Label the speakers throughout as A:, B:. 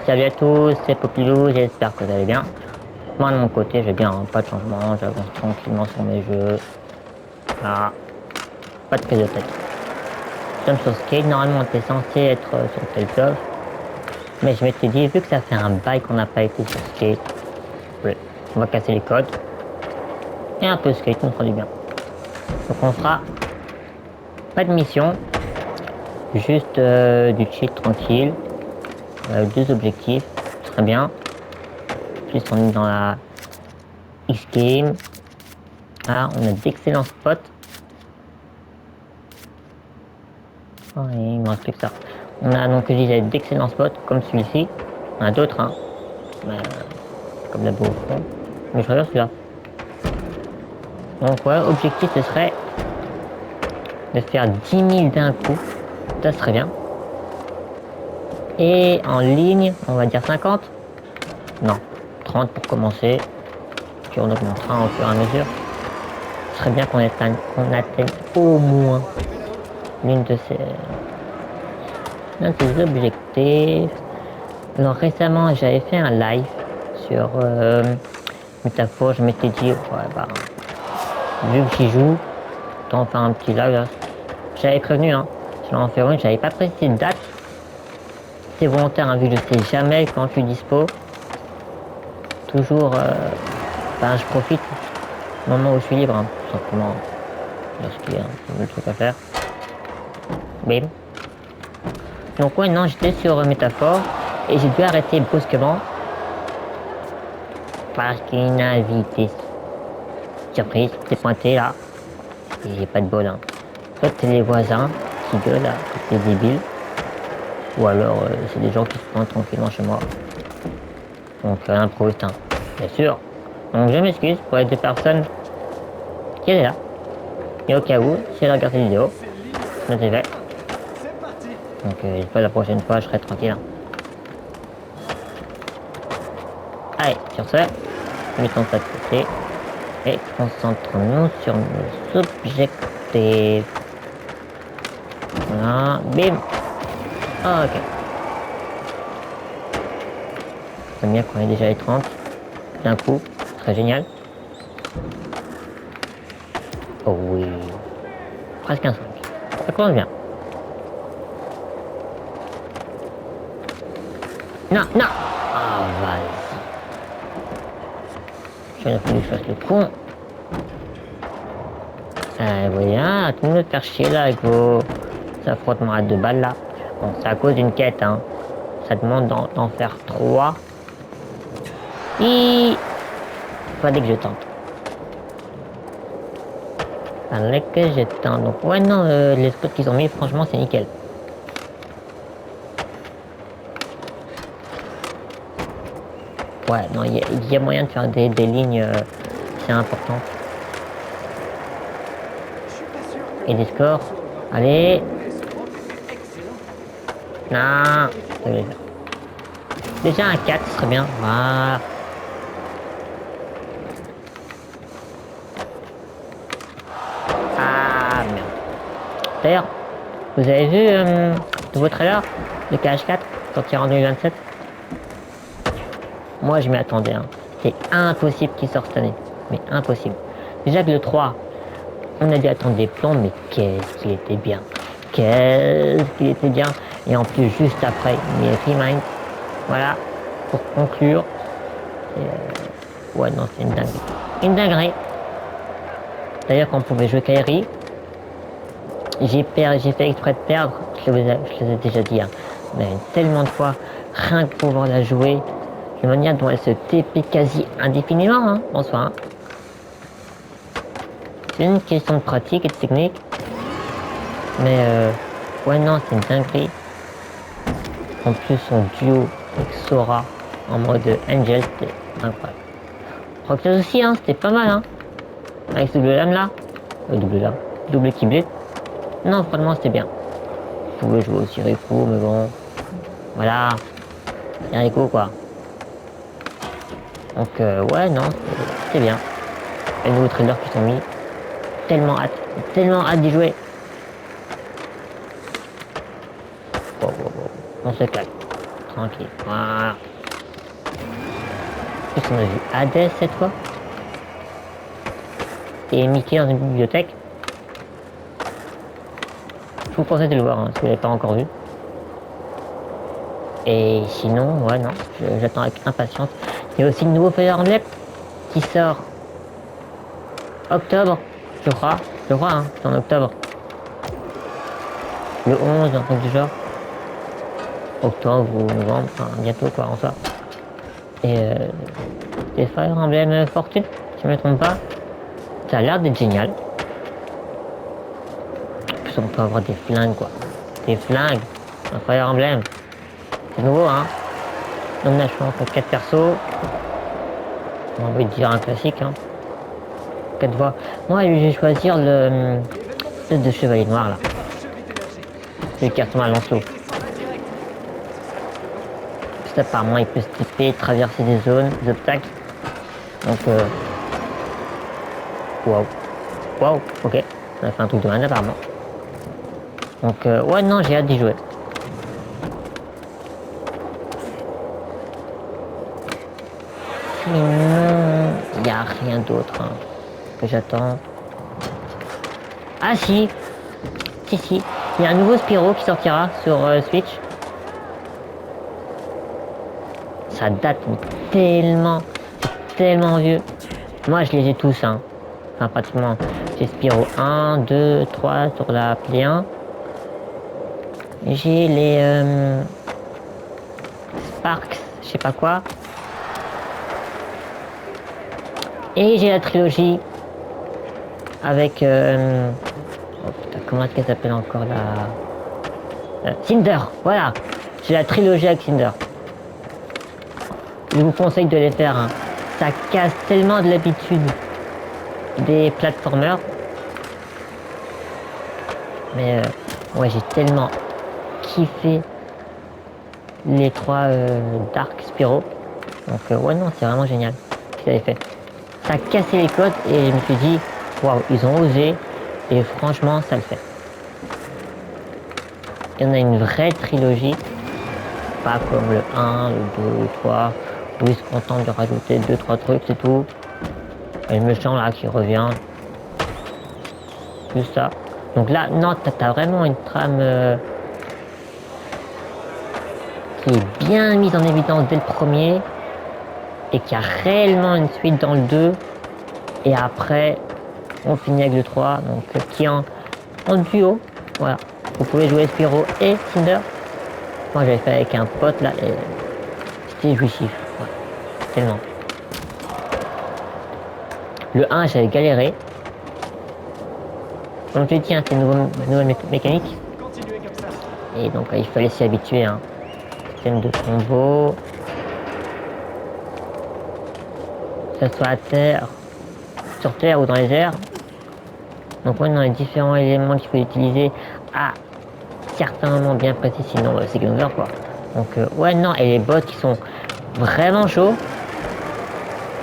A: Salut à tous, c'est Popilou, j'espère que vous allez bien. Moi de mon côté, je vais bien, hein, pas de changement, j'avance tranquillement sur mes jeux. Là, pas de prise de tête. Nous sommes sur Skate, normalement on était censé être sur Tales of. Mais je m'étais dit, vu que ça fait un bail qu'on n'a pas été sur Skate, ouais, on va casser les codes. Et un peu Skate, on fera du bien. Donc on fera pas de mission, juste du cheat tranquille. Deux objectifs, très bien. Plus on est dans la X-Game. Ah, on a d'excellents spots. Oh, et il me reste plus que ça. On a donc, je disais, d'excellents spots comme celui-ci. On a d'autres, hein. Comme la beau au fond. Mais je regarde celui-là. Donc ouais, objectif ce serait de faire 10 000 d'un coup. Ça serait bien. Et en ligne, on va dire 50. Non, 30 pour commencer. Puis on augmentera au fur et à mesure. Ce serait bien qu'on atteigne au moins l'une de ces objectifs. Alors récemment, j'avais fait un live sur Métaphore. Je m'étais dit, ouais, bah, vu que j'y joue, autant faire un petit live là. J'avais prévenu, hein. Je l'en fais une, j'avais pas précisé de date. C'est volontaire, hein, vu que je sais jamais quand je suis dispo. Toujours, ben, je profite du moment où je suis libre, hein, tout simplement. Lorsqu'il y a un truc à faire. Bim. Donc ouais, non, j'étais sur Métaphore et j'ai dû arrêter brusquement parce qu'une invité surprise s'est pointé là et j'ai pas de bol, hein. En fait, c'est les voisins qui gueulent là, c'est débile. Ou alors c'est des gens qui se pointent tranquillement chez moi. Donc l'improviste, hein, bien sûr. Donc je m'excuse pour les deux personnes qui étaient là. Et au cas où, si elle regarde cette vidéo, notez fait. Donc j'espère la prochaine fois je serai tranquille, hein. Allez, sur ce, mettons ça de côté et concentrons-nous sur nos objectifs. Voilà, bim. Ah, ok. J'aime bien qu'on ait déjà les 30 d'un coup, très génial. Oh oui, presque un 5. Ça commence bien. Non, non. Ah, vas-y. J'aurais fallu que je fasse le con. Voilà, tout me faire chier là avec vos affrontements à 2 balles là. Bon, c'est à cause d'une quête, hein. Ça demande d'en faire 3. Et fallait que je tente. Fallait que je tente. Donc ouais, non, les spots qu'ils ont mis, franchement, c'est nickel. Ouais, non, il y a moyen de faire des lignes, c'est important. Et des scores. Allez. Non. Déjà un 4 serait bien. Voilà. Ah merde. D'ailleurs, vous avez vu le nouveau trailer de KH4 sortir en 2027? Moi je m'y attendais, hein. C'est impossible qu'il sorte cette année. Mais impossible. Déjà que le 3, on a dû attendre des plombs, mais qu'est-ce qu'il était bien. Qu'est-ce qu'il était bien. Et en plus, juste après, mes Remind. Voilà, pour conclure. Ouais, non, c'est une dinguerie. Une dinguerie. D'ailleurs, quand on pouvait jouer Kairi, j'ai fait exprès de perdre. Je les ai déjà dit, hein. Mais tellement de fois, rien que pouvoir la jouer, de manière dont elle se TP quasi indéfiniment, hein, en soi. Hein. C'est une question de pratique et de technique. Mais ouais, non, c'est une dinguerie. En plus, son duo avec Sora en mode Angel, c'était incroyable. Roxas aussi, hein, c'était pas mal, hein. Avec ce double lame là. Double lame. Double keyblade. Non, franchement, c'était bien. Vous pouvez jouer aussi Rico, mais bon. Voilà. C'est Rico, quoi. Donc, ouais, non, c'était bien. Les nouveaux trailers qui sont mis. Tellement hâte d'y jouer. On se calme. tranquille. Voilà. En plus, on a vu Hades cette fois. Et Mickey dans une bibliothèque. Je vous conseille de le voir hein, si vous l'avez pas encore vu. Et sinon, ouais, non, j'attends avec impatience. Il y a aussi le nouveau Fire Emblem qui sort octobre, je crois, hein, c'est en octobre. Le 11, un truc du genre. Octobre ou novembre, enfin bientôt quoi en soi. Et c'est Fire Emblem Fortune, si je me trompe pas. Ça a l'air d'être génial. En plus on peut avoir des flingues quoi. Des flingues, un Fire Emblem. C'est nouveau hein. On a choix entre 4 persos. On va dire un classique hein. 4 voix. Moi je vais choisir le de Chevalier Noir là. C'est le carton à Lancelot. Apparemment il peut se taper, traverser des zones, des obstacles. Donc waouh, ok. On a fait un truc de malade apparemment. Donc ouais non j'ai hâte d'y jouer. Sinon il n'y a rien d'autre hein, que j'attends. Ah si, il y a un nouveau Spyro qui sortira sur Switch. Ça date tellement vieux. Moi je les ai tous hein. Enfin pratiquement. J'ai Spyro 1, 2, 3 sur la Play 1. J'ai les Sparks, je sais pas quoi. Et j'ai la trilogie avec oh putain, comment est-ce qu'elle s'appelle encore la Cinder, voilà. J'ai la trilogie avec Cinder. Je vous conseille de les faire. Hein. Ça casse tellement de l'habitude des platformers. Mais ouais, j'ai tellement kiffé les 3 Dark Spyro. Donc ouais non, c'est vraiment génial ce qu'ils avaient fait. Ça a cassé les codes et je me suis dit, waouh, ils ont osé et franchement, ça le fait. Et on a une vraie trilogie, pas comme le 1, le 2, le 3. Où ils se contentent de rajouter 2-3 trucs, c'est tout. Et le méchant là qui revient. Juste ça. Donc là, non, t'as vraiment une trame qui est bien mise en évidence dès le premier. Et qui a réellement une suite dans le 2. Et après, on finit avec le 3. Donc qui est en duo. Voilà. Vous pouvez jouer Spyro et Cinder. Moi j'avais fait avec un pote là et c'était jouissif. Ouais. Tellement. Le 1, j'avais galéré. Comme je l'ai dit, hein, c'est une nouvelle mécanique. Et donc, il fallait s'y habituer. Hein. Système de combo. Que ce soit à terre, sur terre ou dans les airs. Donc, on a les différents éléments qu'il faut utiliser à certains moments bien précis, sinon c'est game over quoi. Donc, ouais, non, et les bots qui sont vraiment chauds.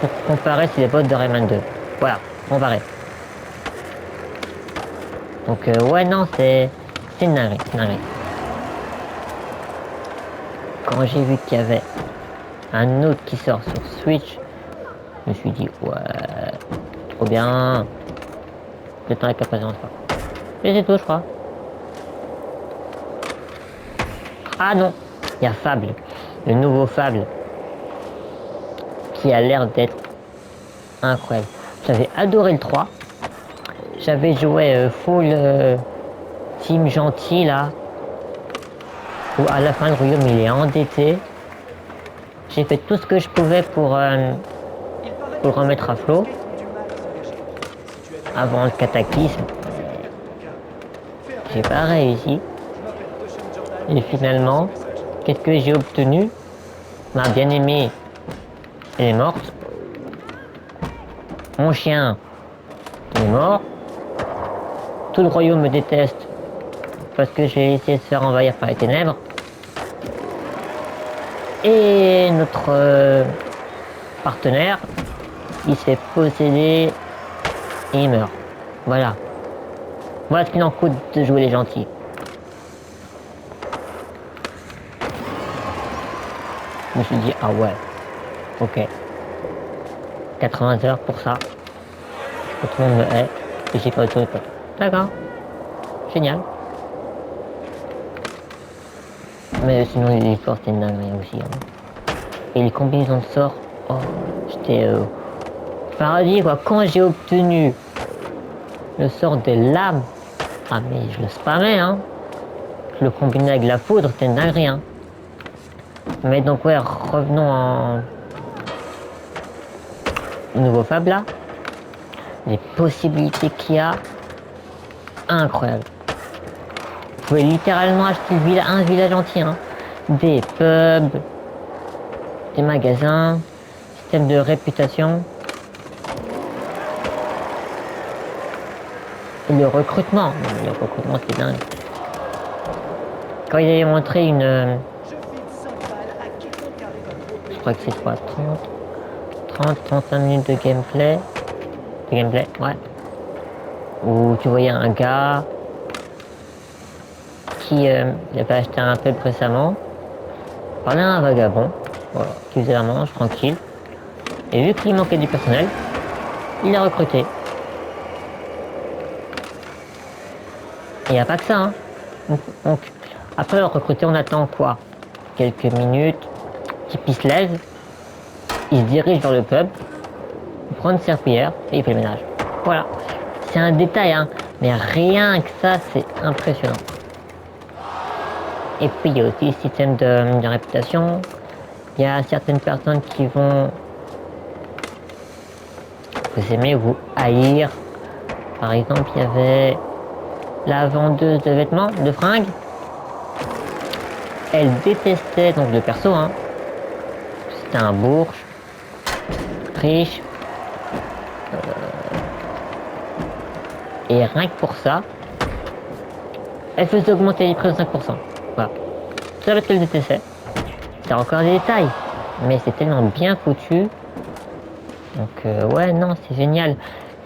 A: Pour comparer, c'est les bots de Rayman 2. Voilà, comparer. Donc ouais non c'est une dinguerie, Quand j'ai vu qu'il y avait un autre qui sort sur Switch, je me suis dit ouais trop bien. Le temps avec la présence quoi. Et c'est tout je crois. Ah non, il y a Fable, le nouveau Fable qui a l'air d'être incroyable. J'avais adoré le 3. J'avais joué full team gentil là. Où à la fin le royaume il est endetté. J'ai fait tout ce que je pouvais pour le remettre à flot. Avant le cataclysme. J'ai pas réussi. Et finalement, qu'est-ce que j'ai obtenu? Ma bien-aimée, elle est morte. Mon chien, il est mort. Tout le royaume me déteste parce que j'ai essayé de se faire envahir par les ténèbres. Et notre partenaire, il se fait posséder et il meurt. Voilà. Voilà ce qu'il en coûte de jouer les gentils. Je me suis dit, ah ouais, ok. 80 heures pour ça. Tout le monde me hait. Et j'ai pas autre chose. D'accord. Génial. Mais sinon, l'histoire, c'était une dinguerie aussi. Hein. Et les combinaisons de sorts, oh, j'étais paradis quoi. Quand j'ai obtenu le sort des lames, ah mais je le spammais, hein. Je le combinais avec la foudre, c'était une dinguerie, hein. Mais donc, ouais, revenons au nouveau Fab là. Les possibilités qu'il y a, incroyable. Vous pouvez littéralement acheter un village entier, hein. Des pubs, des magasins, système de réputation. Et le recrutement, c'est dingue. Quand il avait montré une... je crois que c'est quoi, 35 minutes de gameplay. Ouais. Où tu voyais un gars qui avait acheté un pub récemment. Parlait à un vagabond, voilà, qui faisait la manche, tranquille. Et vu qu'il manquait du personnel, il l'a recruté. Et il n'y a pas que ça, hein. Donc, après le recruter, on attend quoi? Quelques minutes, il se lève, il se dirige vers le pub, il prend une serpillière et il fait le ménage. Voilà. C'est un détail, hein, mais rien que ça, c'est impressionnant. Et puis il y a aussi le système de réputation. Il y a certaines personnes qui vont vous aimer, vous haïr. Par exemple, il y avait la vendeuse de vêtements, de fringues. Elle détestait donc le perso, hein. C'était un bourge, riche. Et rien que pour ça, elle faisait augmenter les prix de 5%. Voilà. Ça parce qu'elle détestait. C'est encore des détails, mais c'est tellement bien foutu. Donc ouais, non, c'est génial.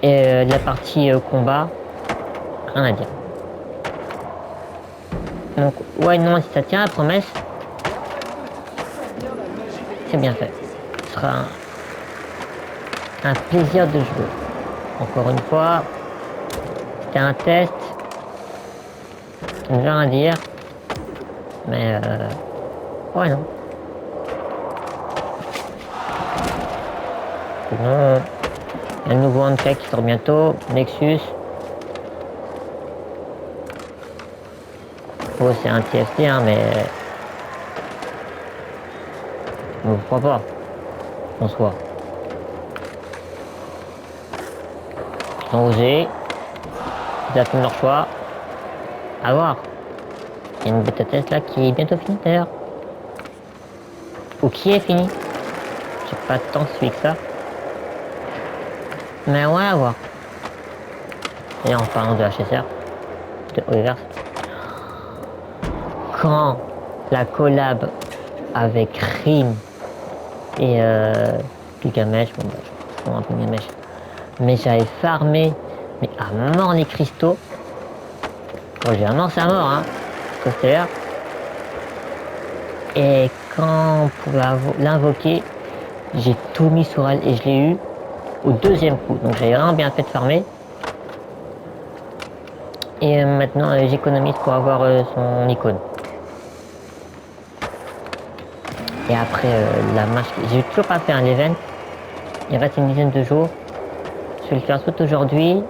A: Et de la partie combat, rien à dire. Donc ouais, non, si ça tient la promesse, c'est bien fait. Ce sera un plaisir de jouer. Encore une fois, c'était un test. Ça ne veut rien dire. Mais ouais, non. Sinon, il y a un nouveau handcake qui sort bientôt, Nexus. Oh, c'est un TFT, hein, mais... pourquoi pas, en soi. Ils ont osé. Ils ont fait leur choix. À voir. Il y a une bêta test là qui est bientôt finie d'ailleurs. Ou qui est finie. J'ai pas tant suivi que ça. Mais ouais, à voir. Et en parlant de HSR, de Oliver, quand la collab avec Rim et Gilgamesh, bon bah je prends un peu Gilgamesh, mais j'avais farmé mais à mort les cristaux. Bon, j'ai un mort, c'est à mort, hein, Costellaire. Et quand on pouvait l'invoquer, j'ai tout mis sur elle et je l'ai eu au deuxième coup. Donc j'ai vraiment bien fait de farmer. Et maintenant j'économise pour avoir son icône. Et après la marche, j'ai toujours pas fait un event. Il reste une dizaine de jours. Je vais le faire soit aujourd'hui,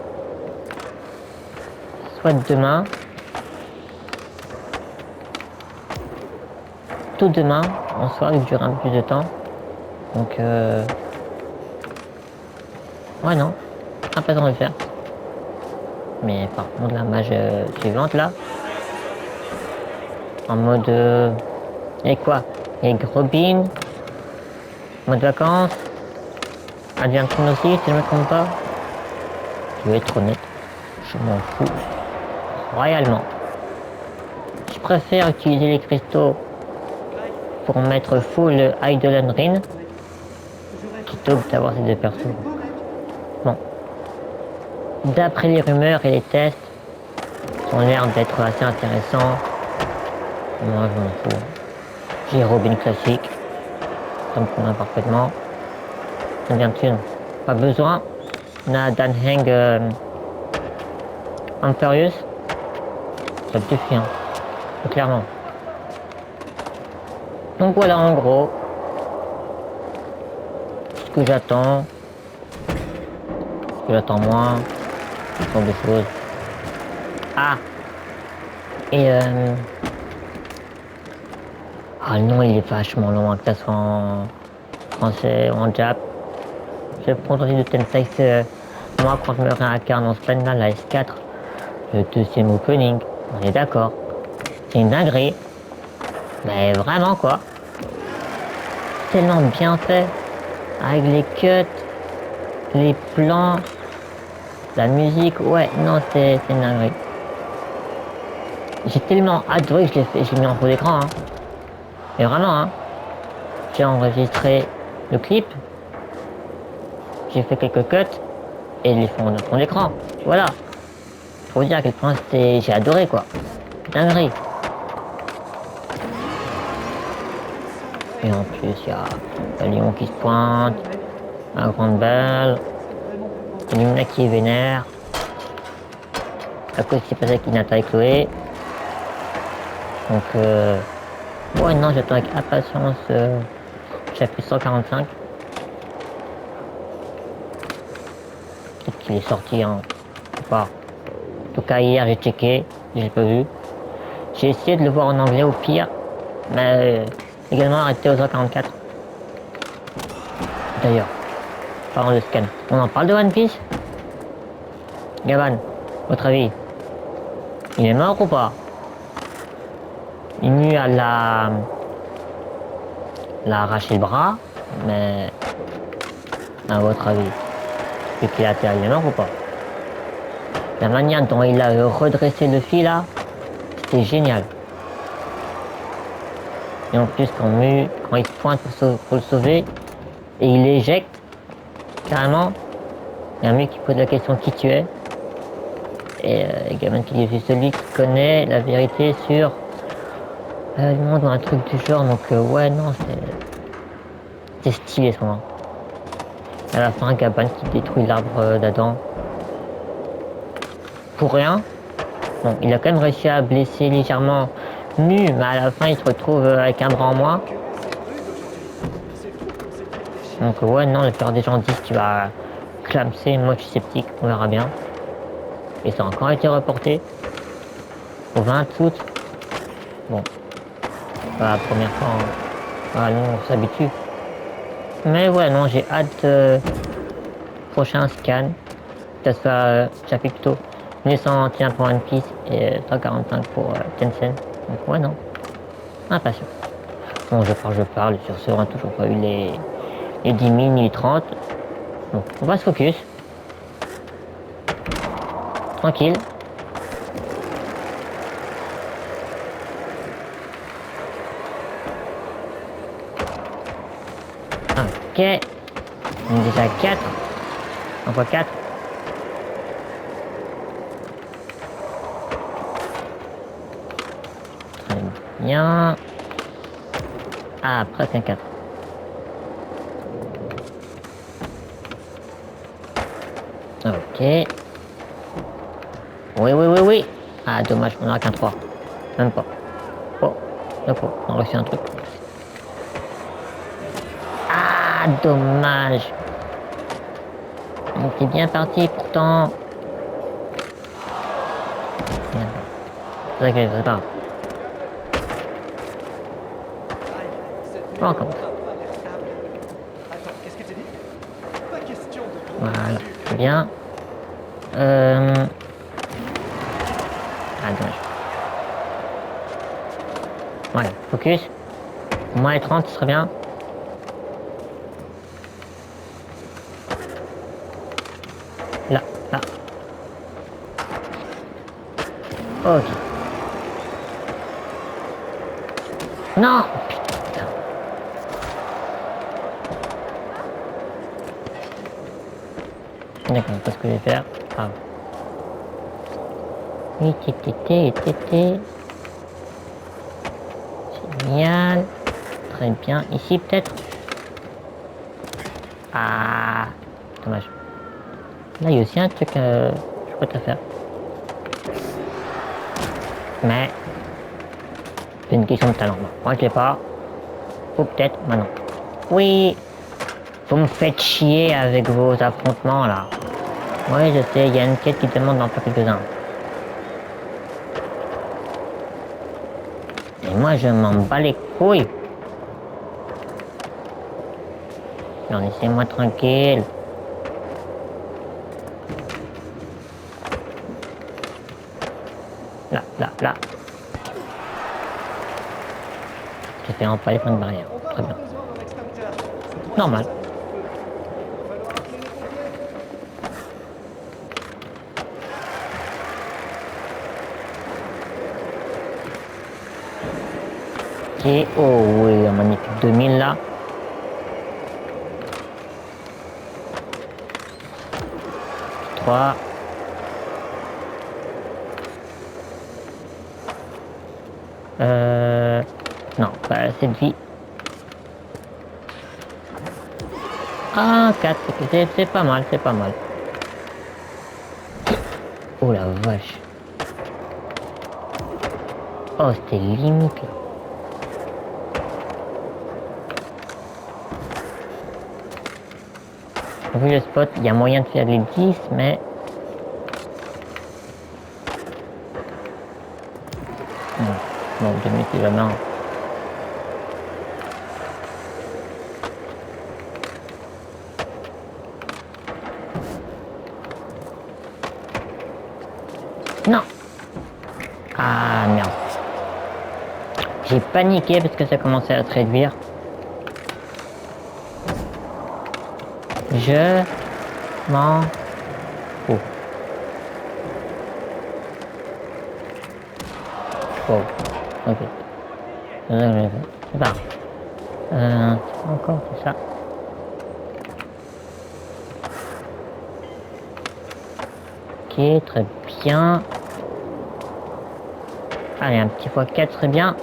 A: soit demain. Tout demain, en soi, il dure un peu plus de temps. Donc ouais, non, pas de le faire. Mais par contre, la mage suivante là, en mode et quoi, et Robin, mode vacances, Adventure aussi, si je ne me trompe pas. Je vais être honnête, je m'en fous royalement. Je préfère utiliser les cristaux pour mettre full Idle Rin plutôt que d'avoir ces deux persos. Bon, d'après les rumeurs et les tests, ils ont l'air d'être assez intéressants. Moi je m'en fous. J'ai Robin classique. fonctionne parfaitement. Ça vient dessus. Pas besoin. Na Danheng Imperius. Ça me suffit, hein. Clairement. Donc voilà en gros ce que j'attends. Ce que j'attends moins. Ce sont des choses. Ah. Et ah le nom il est vachement long, que ça soit en français ou en jap. Je prends aussi de Tensei, moi quand je me réincarne en Splenda, la S4, le deuxième opening, on est d'accord. C'est une dinguerie. Mais vraiment quoi. Tellement bien fait. Avec les cuts, les plans, la musique, ouais, non, c'est une dinguerie. J'ai tellement adoré que j'ai mis en fond d'écran, hein. Mais vraiment, hein. J'ai enregistré le clip, j'ai fait quelques cuts, et ils les font en fond d'écran. Voilà. Pour vous dire à quel point j'ai adoré, quoi. Dinguerie. Et en plus, il y a un lion qui se pointe, un grande belle, Lumina qui est vénère, à cause c'est passé avec Hinata et Chloé. Donc, ouais, non, j'attends avec impatience chapitre 145. Peut-être qu'il est sorti, hein. Je sais pas. En tout cas, hier, j'ai checké, j'ai pas vu. J'ai essayé de le voir en anglais au pire, mais également arrêté aux 144. D'ailleurs, parlant de scan, on en parle de One Piece? Gavan, votre avis, il est mort ou pas? Inu a l'a arraché le bras, mais à votre avis, vu qu'il a atterri, il est mort ou pas? La manière dont il a redressé le fil là, c'était génial. Et en plus, quand il se pointe pour le sauver, et il l'éjecte, carrément, il y a un mec qui pose la question qui tu es. Et Gavan qui dit c'est celui qui connaît la vérité sur le monde ou un truc du genre. Donc ouais, non, c'est stylé ce moment. À la fin, Gavan qui détruit l'arbre d'Adam. Pour rien. Bon, il a quand même réussi à blesser légèrement Nu, mais à la fin, il se retrouve avec un bras en moins. Donc ouais, non, le père des gens disent qu'il va clamser. Moi, je suis sceptique, on verra bien. Et ça a encore été reporté au 20 août. Bon, la première fois, voilà, nous, on s'habitue. Mais ouais, non, j'ai hâte prochain scan, que ce soit chapitre plutôt 1921 pour One Piece et 145 pour Tencent. Donc ouais, non, impatient. Bon, je parle, sur ce, on n'a toujours pas eu les 10 000 ni les 30. Donc on va se focus. Tranquille. Ok. On est déjà 4. Encore 4. Très bien. Ah, presque un 4. Ok. Oui. Ah, dommage, on n'aura qu'un 3. Même pas. Oh, d'accord, on a reçu un truc. Ah, dommage. On était bien parti pourtant. C'est vrai que c'est pas. On recommence. Voilà, c'est bien. Ah, dommage. Voilà, focus. Moins les 30, ce serait bien. Là. Ok. Non! Putain. D'accord, pas ce que je vais faire. Ah. Tété. Génial. Très bien. Ici, peut-être. Ah, dommage. Là, il y a aussi un truc je peux te faire. Mais c'est une question de talent. Moi, je l'ai pas. Ou peut-être maintenant. Oui, vous me faites chier avec vos affrontements là. Oui, je sais, il y a une quête qui demande d'en faire quelques-uns. Et moi, je m'en bats les couilles. Non, laissez-moi tranquille. Là, là, là. Je fais en pas les points de barrière. Très bien. Normal. Ok, oh oui, un magnifique 2000 là. Trois. Non, pas assez de vie. Ah, 4, c'est pas mal, c'est pas mal. Oh la vache. Oh, c'était limite là. Vu le spot, il y a moyen de faire les 10, mais... Bon, 2000 c'est jamais un. Non. Ah, merde. J'ai paniqué parce que ça commençait à se réduire. Je m'en fous. Oh, ok. C'est pas grave. Encore, c'est ça. Ok, très bien. Allez, un petit x4 serait bien.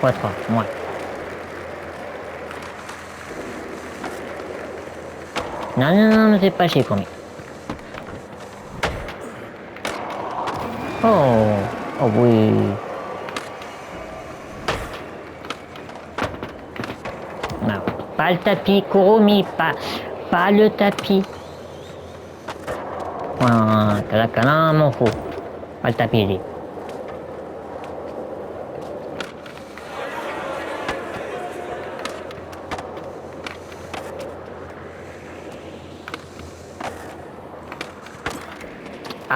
A: x3, ouais. Non, non, non, c'est pas chez combien. Oh, oh oui. Non, pas le tapis, Kurumi, pas le tapis. Cala, m'en fout. Pas le tapis, lui.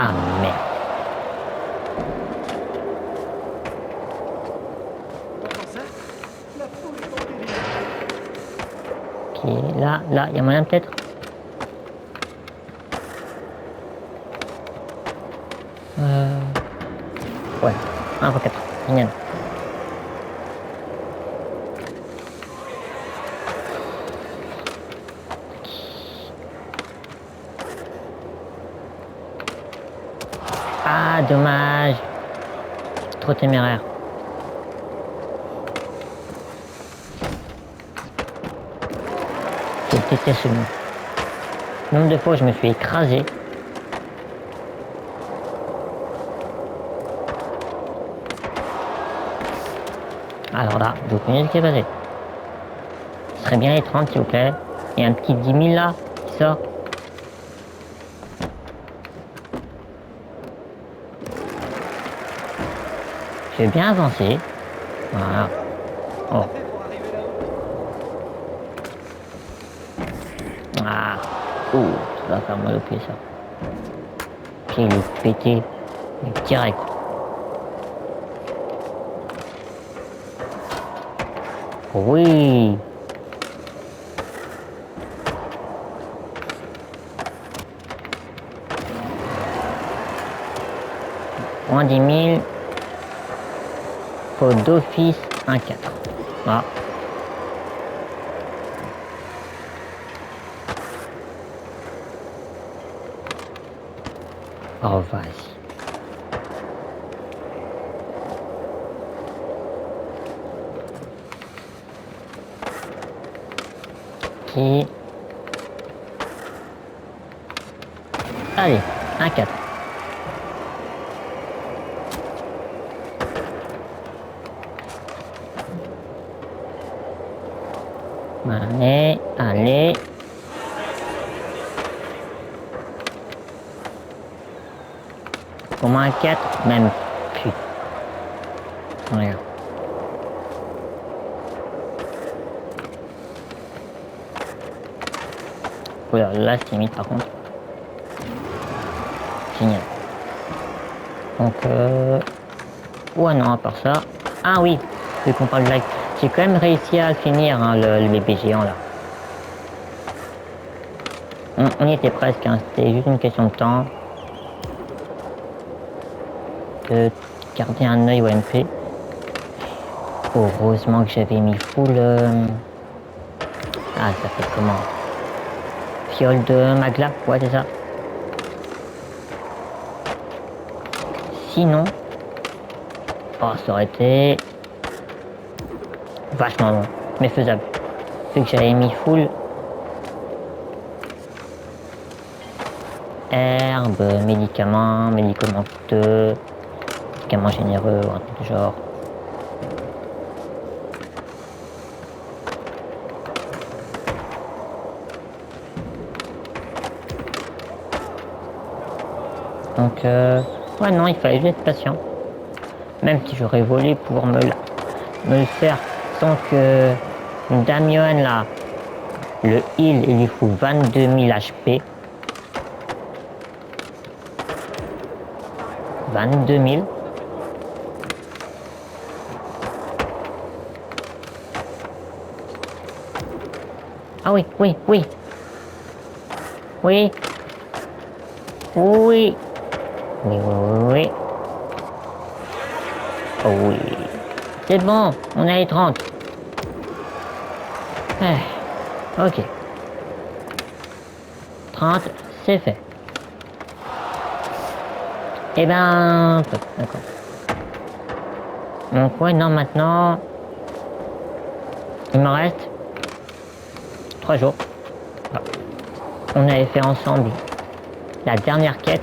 A: Ah merde. Ok, là, il y a moyen peut-être. Ouais, 1x4, génial. Ah, dommage. Trop téméraire. Je déteste ce mot. Le nombre de fois où je me suis écrasé. Alors là, vous connaissez ce qui est passé. Ce serait bien les 30 s'il vous plaît. Et un petit 10 000 là, qui sort. Je vais bien avancer. Voilà. Oh. Ah. Ouh, ça va faire mal au pied ça. Puis il est pété. Direct. Oui. Moins 10 000. Faut d'office un 4. Voilà. Oh, vas-y. ici. Allez, un 4. Allez, allez. Au moins un 4, même. Putain. Regarde. Voilà, là c'est limite par contre. Génial. Donc, ouais, non, à part ça. Ah oui, vu qu'on parle de like, j'ai quand même réussi à finir hein, le bébé géant là. On y était presque, hein. C'était juste une question de temps. De garder un œil au MP. Heureusement que j'avais mis full. Ah, ça fait comment? Fiole de Magla, ouais, c'est ça. Sinon, oh, ça aurait été vachement long, mais faisable. Vu que j'avais mis full herbe, médicaments, médicamenteux, médicaments généreux, un truc du genre. Donc, ouais, non, il fallait juste être patient. Même si j'aurais voulu pouvoir me le faire sans que Damien, là, le heal, il lui fout 22 000 HP. 22 000. Ah oui, oui, oui. Oui. Oui. Oui, oui, oui, oui. Oh oui. C'est bon, on a les 30. Ok. 30, c'est fait. Eh ben, d'accord. Donc ouais, non, maintenant, il me reste 3 jours. Voilà. On avait fait ensemble la dernière quête.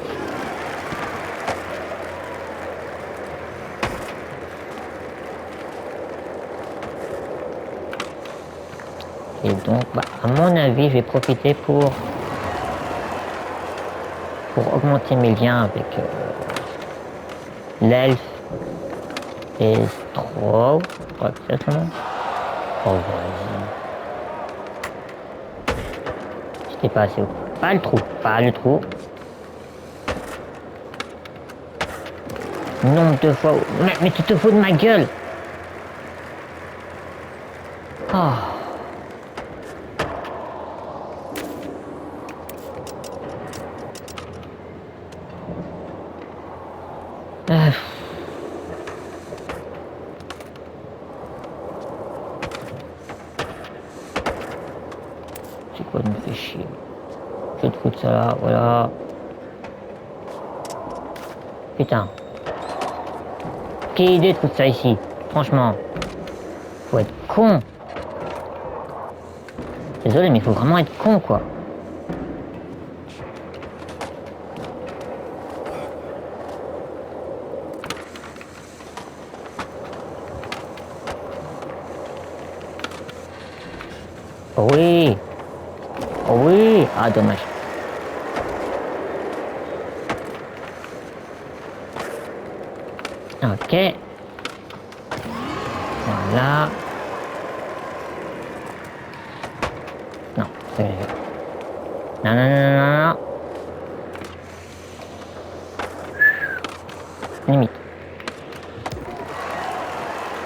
A: Et donc, bah, à mon avis, je vais profiter pour augmenter mes liens avec l'elfe et Stroh. Je crois que c'est son nom. Oh, vas-y. J'étais pas assez haut. Pas le trou, pas le trou. Nombre de fois. Mais tu te fous de ma gueule! Oh. C'est quoi, il me fait chier. Je vais te foutre ça là, voilà. Putain. Quelle idée de foutre ça ici, franchement. Faut être con. Désolé, mais il faut vraiment être con, quoi. Oh oui. Oh oui. Ah, dommage. Ok. Voilà. Non, c'est... Non, non, non, non, non. Limite.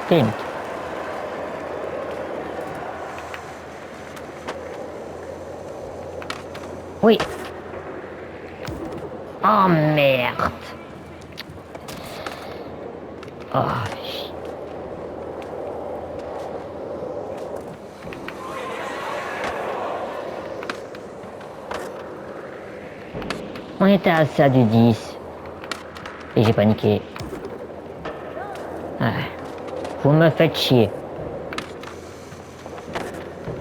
A: C'est limite. Oui. Oh merde. Oh, chier. On était à ça du 10. Et j'ai paniqué. Ah, vous me faites chier.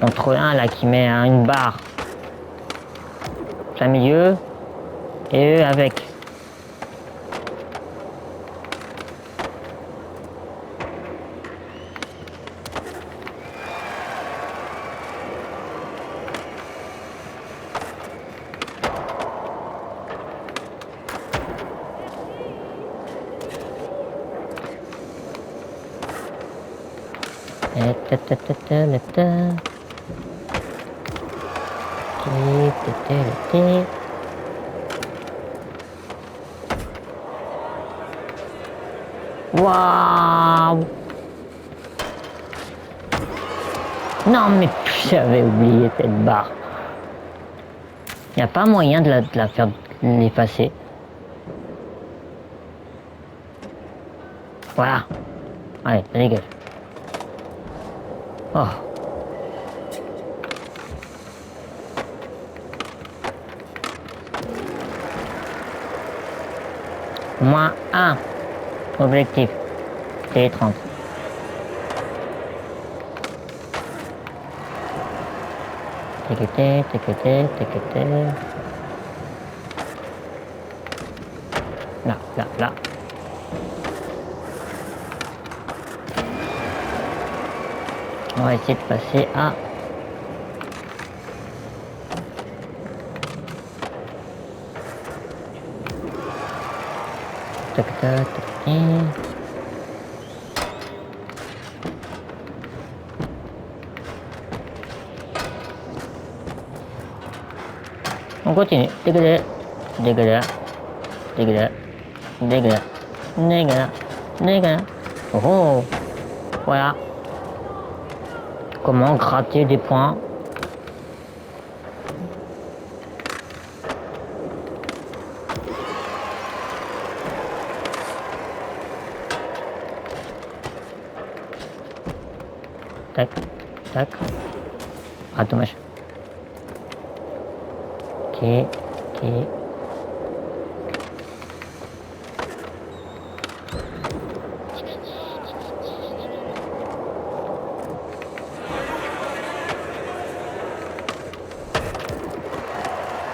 A: Contre un là qui met une barre plein milieu et eux avec. Waouh! Non mais j'avais oublié cette barre. Il n'y a pas moyen de la faire l'effacer. Voilà. Allez, ça dégage. Oh. Moins 1. Objectif. C'est les 30. T'écouter. Là. On va essayer de passer à... On continue. Dégueulasse. Oh. Voilà. Comment gratter des points. Tac. Ah, dommage. Ok.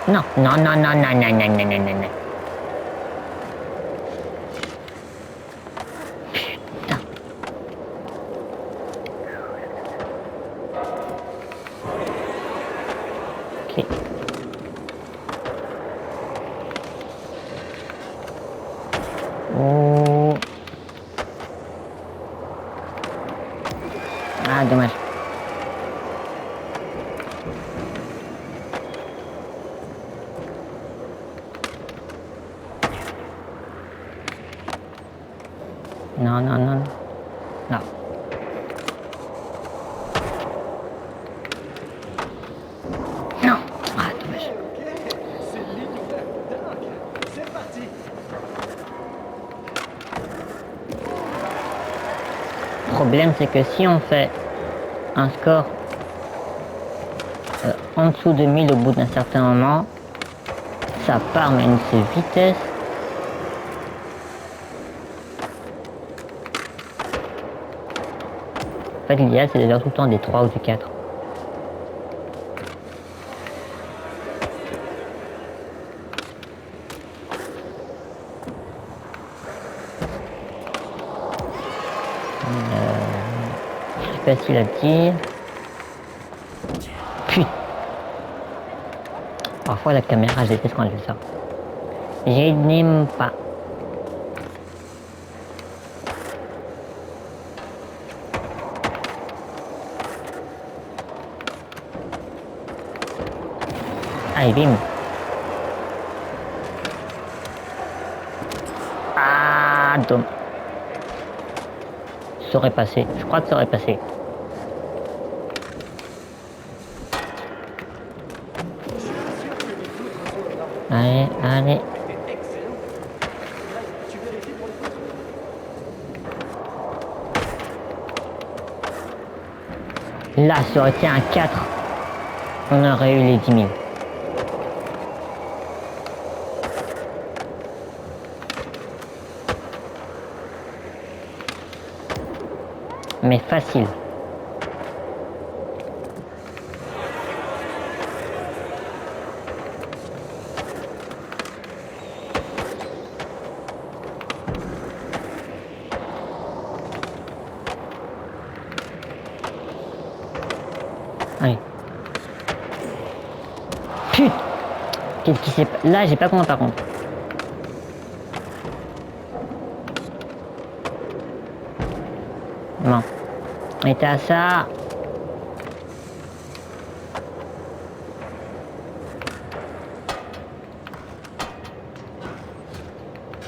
A: Non. Putain. Ok. Oh. Ah, dommage. Non. Non. Ah, dommage.
B: C'est parti.
A: Le problème, c'est que si on fait un score en dessous de 1000 au bout d'un certain moment, ça part, mais une vitesse. En fait, l'idéal, c'est de faire tout le temps des 3 ou des 4. C'est facile à dire. Putain. Parfois, la caméra, je déteste quand elle fait ça. Je n'aime pas. Allez, bim. Ah, dommage. Ça aurait passé. Je crois que ça aurait passé. Allez. Là, ça aurait été un 4. On aurait eu les 10 000. Mais facile. Qu'est-ce qui s'est... Là, j'ai pas compris par contre. Non. On était à ça.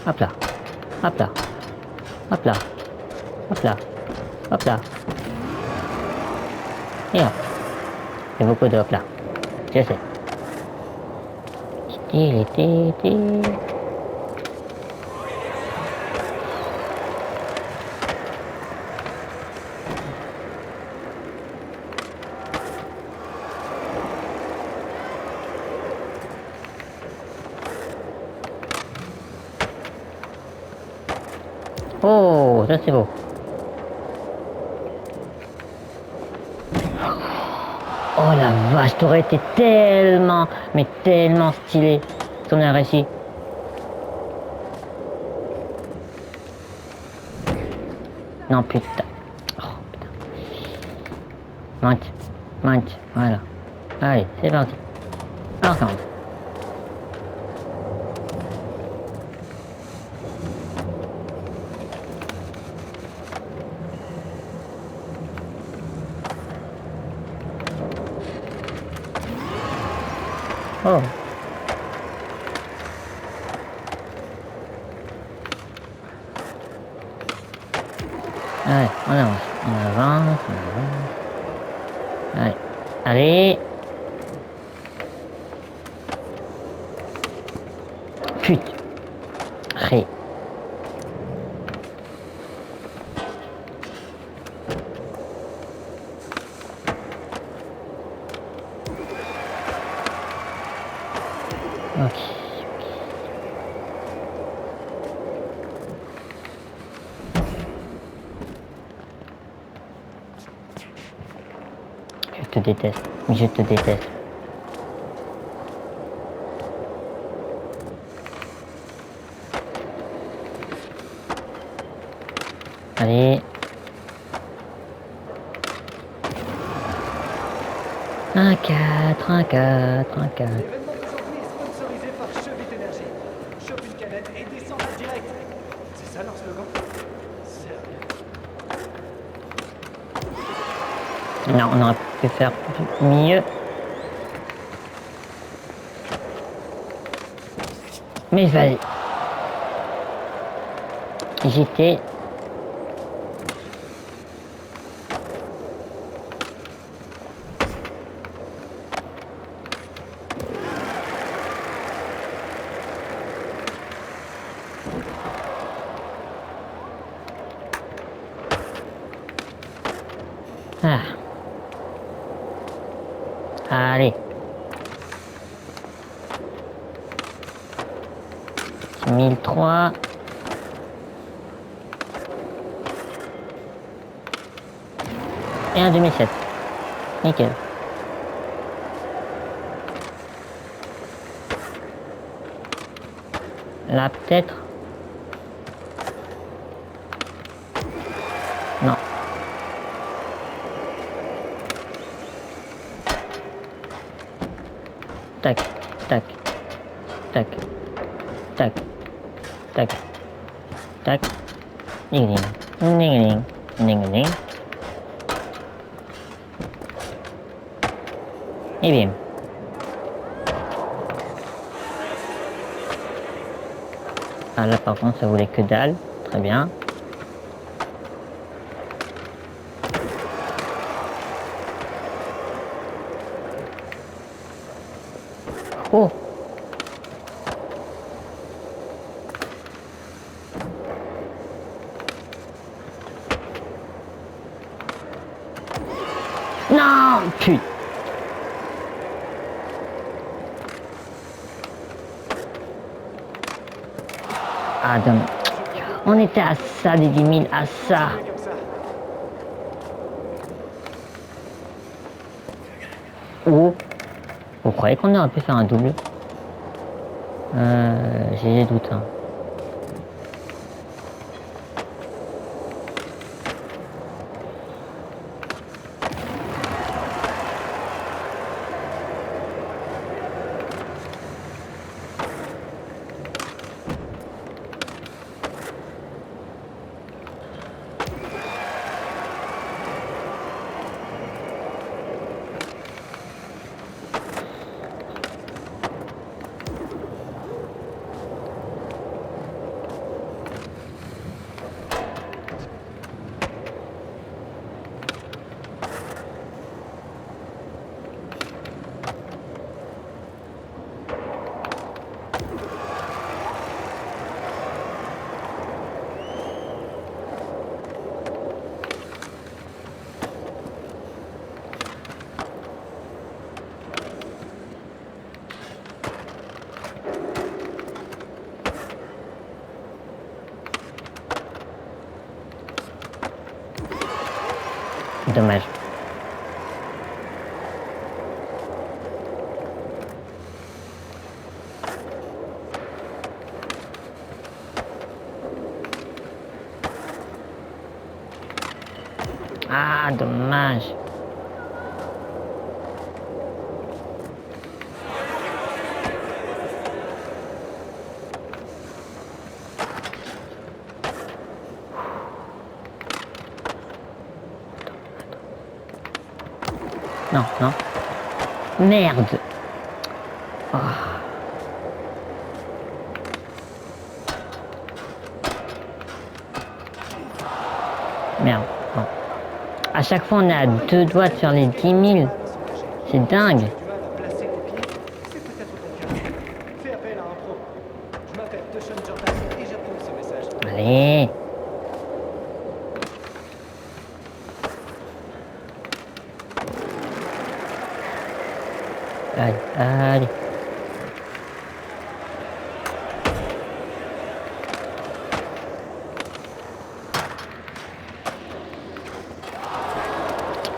A: Hop là. Hop là. Hop là. Hop là. Hop là. Et hop. Il y a beaucoup de hop là. Je sais. Oh, ça c'est beau. Oh la vache, t'aurais été tellement, mais tellement stylé si on a réussi. Non putain. Oh putain. Monte, monte, voilà. Allez, c'est parti. Ensemble. Oh. Allez, on avance, on avance, on avance. Allez, allez. Putain. Ré. Ok. Je te déteste, je te déteste. Allez. Un 4, un 4, un 4.
B: L'événement d'aujourd'hui est sponsorisé par Chevit Énergie. Chope une canette et descends en direct. C'est ça leur slogan? Sérieux?
A: Non, on aurait pu faire mieux. Mais vas-y. J'étais... Ah. Allez. 1003. Et un 2007. Nickel. Là, peut-être. Non. Tac, tac, tac, tac, tac, tac. Ding ding, ding ding, ding ding. Et bim. Ah là par contre ça voulait que dalle. Très bien. Oh. Non, putain. Adam. On était à ça des 10 000, à ça.
B: Comme ça.
A: Oh. Vous croyez qu'on aurait pu faire un double? J'ai des doutes. Hein. Dommage. Ah, dommage. Non, non. Merde. Oh. Merde. Bon. À chaque fois, on est à 2 doigts de faire les 10 000. C'est dingue.
B: Du mal à placer tes pieds, c'est peut-être ton cas. Fais appel à un pro. Je m'appelle Deshaun Jordan et j'approuve ce message.
A: Allez. Allez, allez.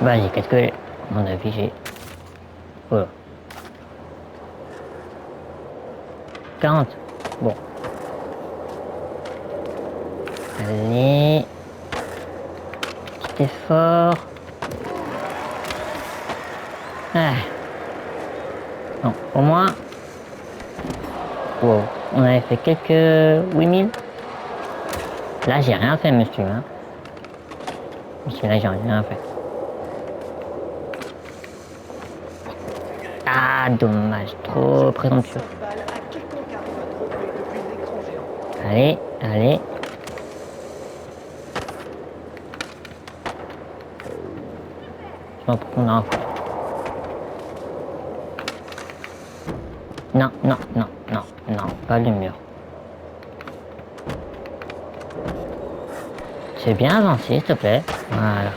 A: Vas-y, qu'est-ce que... À mon avis, j'ai... Voilà. 40. Bon. Allez. Petit effort. Ah. Non, au moins... Wow. On avait fait quelques 8000. Là, j'ai rien fait, monsieur. Hein. Monsieur, là, j'ai rien fait. Ah, dommage. Trop présomptueux.
B: 5 balles à quiconque arrive à trouver depuis l'écran géant.
A: Allez, allez. Je vais prendre un coup. Non, non, non, non, non, pas le mur. C'est bien avancé, s'il te plaît. Voilà.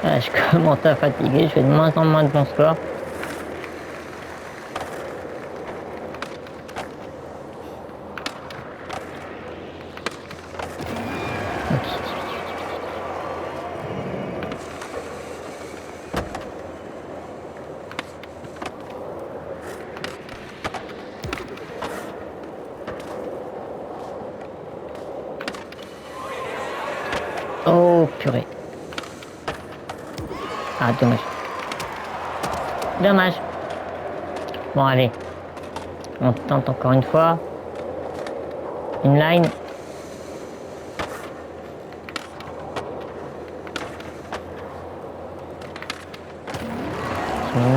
A: Ah, je commence à fatiguer, je fais de moins en moins de bons scores. Oh purée. Ah dommage. Dommage. Bon allez. On tente encore une fois. Inline.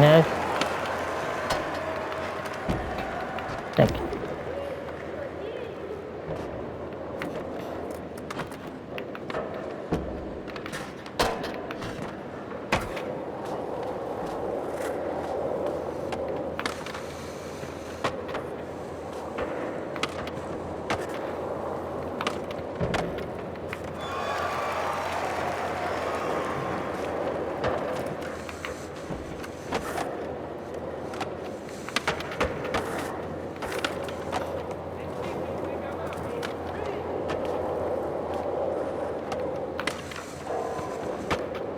A: 9. Tac.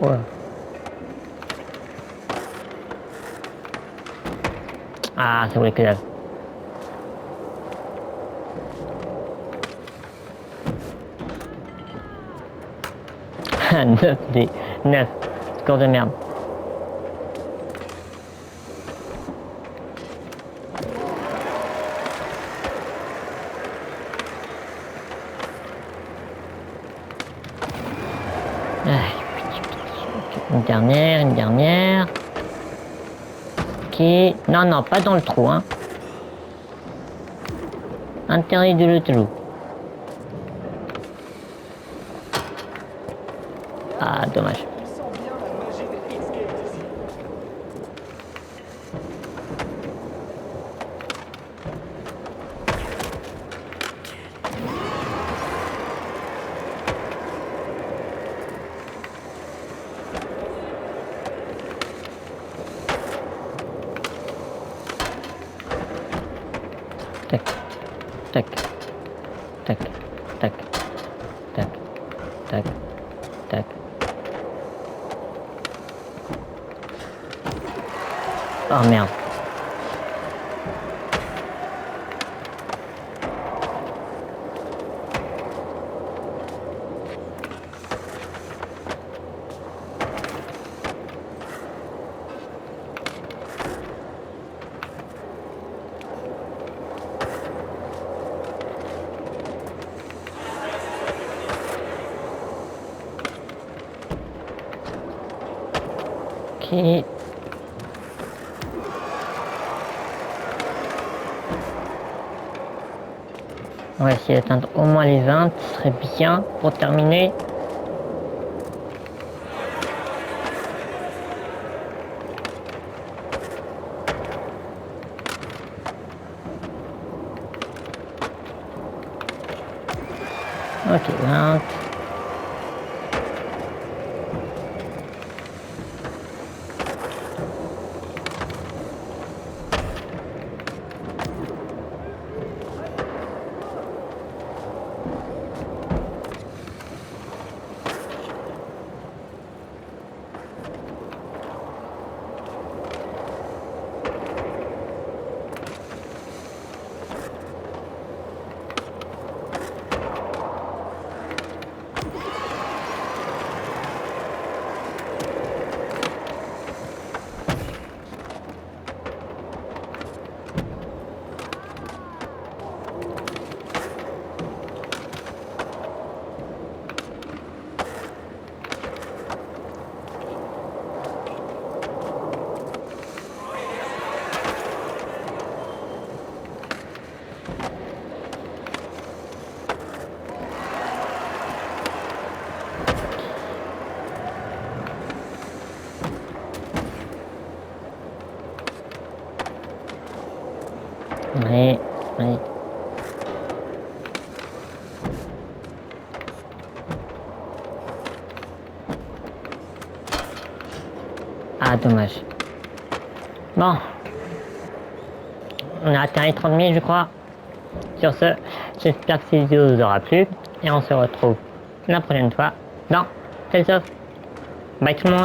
A: Ouais. Ah, ça voulait que dalle. Neuf des 9. Score de merde. Une dernière, une dernière. Ok. Non, non, pas dans le trou, hein. Interdit de le trou. Ah, dommage.
B: On sent bien la magie des X-Games ici.
A: tac, tac, tac, tac, tac, tac, tac. Oh merde. Ok. On va essayer d'atteindre au moins les 20, ce serait bien pour terminer. Ok, 20. Allez, allez. Ah, dommage. Bon. On a atteint les 30 000, je crois. Sur ce, j'espère que cette vidéo vous aura plu. Et on se retrouve la prochaine fois dans Tales of. Bye tout le monde.